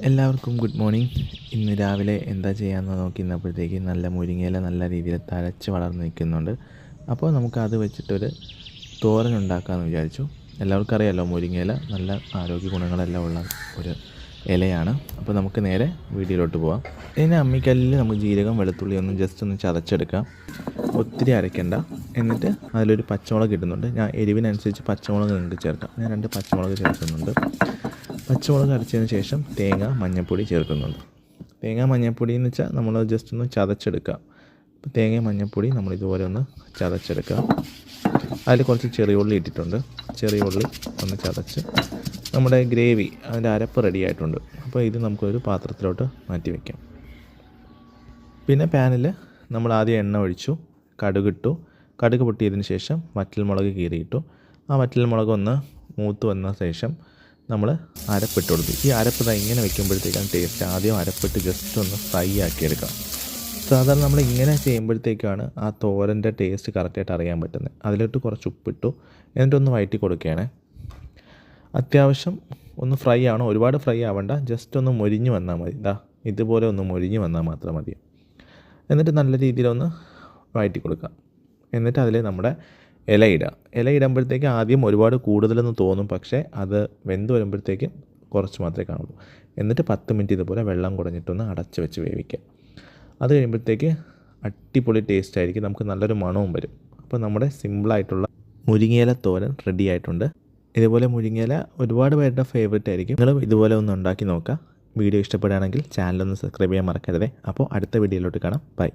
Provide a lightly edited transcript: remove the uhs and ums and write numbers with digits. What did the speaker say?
എല്ലാവർക്കും good morning. ഇന്ന് രാവിലെ എന്താ ചെയ്യാമെന്ന് നോക്കിയിരുന്നപ്പോഴത്തേക്ക് നല്ല മുരിങ്ങയില നല്ല രീതിയിൽ തഴച്ച് വളർന്ന് നിൽക്കുന്നുണ്ട്. അപ്പോൾ നമുക്കത് വെച്ചിട്ടൊരു തോരൻ ഉണ്ടാക്കാമെന്ന് വിചാരിച്ചു. എല്ലാവർക്കും അറിയാമല്ലോ, മുരിങ്ങയില നല്ല ആരോഗ്യ ഗുണങ്ങളെല്ലാം ഉള്ള ഒരു ഇലയാണ്. അപ്പോൾ നമുക്ക് നേരെ വീഡിയോയിലോട്ട് പോകാം. ഇതിന് അമ്മിക്കല്ലിൽ നമുക്ക് ജീരകം വെളുത്തുള്ളി ഒന്ന് ജസ്റ്റ് ഒന്ന് ചതച്ചെടുക്കാം. ഒത്തിരി അരയ്ക്കണ്ട. എന്നിട്ട് അതിലൊരു പച്ചമുളക് ഇടുന്നുണ്ട്. ഞാൻ എരിവിനനുസരിച്ച് പച്ചമുളക് നിങ്ങൾക്ക് ചേർക്കാം. ഞാൻ 2 പച്ചമുളക് ചേർക്കുന്നുണ്ട്. പച്ചമുളക് അരച്ചതിന് ശേഷം തേങ്ങ മഞ്ഞൾപ്പൊടി ചേർക്കുന്നുണ്ട്. തേങ്ങ മഞ്ഞൾപ്പൊടി എന്ന് വെച്ചാൽ നമ്മൾ ജസ്റ്റ് ഒന്ന് ചതച്ചെടുക്കുക. അപ്പോൾ തേങ്ങ മഞ്ഞൾപ്പൊടി നമ്മൾ ഇതുപോലെ ഒന്ന് ചതച്ചെടുക്കുക. അതിൽ കുറച്ച് ചെറിയ ഉള്ളി ഇട്ടിട്ടുണ്ട്. ചെറിയ ഉള്ളി ഒന്ന് ചതച്ച് നമ്മുടെ ഗ്രേവി അതിൻ്റെ അരപ്പ് റെഡി ആയിട്ടുണ്ട്. അപ്പോൾ ഇത് നമുക്കൊരു പാത്രത്തിലോട്ട് മാറ്റി വയ്ക്കാം. പിന്നെ പാനിൽ നമ്മൾ ആദ്യം എണ്ണ ഒഴിച്ചു, കടുകിട്ടു. കടുക് പൊട്ടിയതിന് ശേഷം വറ്റൽമുളക് കീറിയിട്ടു. ആ വറ്റൽമുളക് ഒന്ന് മൂത്ത് വന്ന ശേഷം നമ്മൾ അരപ്പിട്ട് കൊടുത്തു. ഈ അരപ്പ് ഇങ്ങനെ വെക്കുമ്പോഴത്തേക്കാണ് ടേസ്റ്റ്. ആദ്യം അരപ്പിട്ട് ജസ്റ്റ് ഒന്ന് ഫ്രൈ ആക്കിയെടുക്കാം. സാധാരണ നമ്മൾ ഇങ്ങനെ ചെയ്യുമ്പോഴത്തേക്കാണ് ആ തോരൻ്റെ ടേസ്റ്റ് കറക്റ്റായിട്ട് അറിയാൻ പറ്റുന്നത്. അതിലോട്ട് കുറച്ച് ഉപ്പിട്ടു, എന്നിട്ടൊന്ന് വഴറ്റി കൊടുക്കുകയാണ്. അത്യാവശ്യം ഒന്ന് ഫ്രൈ ആവണം, ഒരുപാട് ഫ്രൈ ആവണ്ട, ജസ്റ്റ് ഒന്ന് മൊരിഞ്ഞ് വന്നാൽ മതി. ഇതുപോലെ ഒന്ന് മൊരിഞ്ഞ് വന്നാൽ മാത്രം മതി. എന്നിട്ട് നല്ല രീതിയിലൊന്ന് വഴറ്റി കൊടുക്കാം. എന്നിട്ട് അതിൽ നമ്മുടെ ഇല ഇടുമ്പോഴത്തേക്ക് ആദ്യം ഒരുപാട് കൂടുതലെന്ന് തോന്നും, പക്ഷേ അത് വെന്ത് വരുമ്പോഴത്തേക്കും കുറച്ച് മാത്രമേ കാണുള്ളൂ. എന്നിട്ട് 10 മിനിറ്റ് ഇതുപോലെ വെള്ളം കുടഞ്ഞിട്ടൊന്ന് അടച്ച് വെച്ച് വേവിക്കുക. അത് കഴിയുമ്പോഴത്തേക്ക് അടിപൊളി ടേസ്റ്റ് ആയിരിക്കും, നമുക്ക് നല്ലൊരു മണവും വരും. അപ്പോൾ നമ്മുടെ സിമ്പിളായിട്ടുള്ള മുരിങ്ങയില തോരൻ റെഡി ആയിട്ടുണ്ട്. ഇതുപോലെ മുരിങ്ങയില ഒരുപാട് പേരുടെ ഫേവറേറ്റ് ആയിരിക്കും. നിങ്ങൾ ഇതുപോലെ ഒന്ന് ഉണ്ടാക്കി നോക്കുക. വീഡിയോ ഇഷ്ടപ്പെടുകയാണെങ്കിൽ ചാനലൊന്ന് സബ്സ്ക്രൈബ് ചെയ്യാൻ മറക്കരുതേ. അപ്പോൾ അടുത്ത വീഡിയോയിലോട്ട് കാണാം. ബൈ.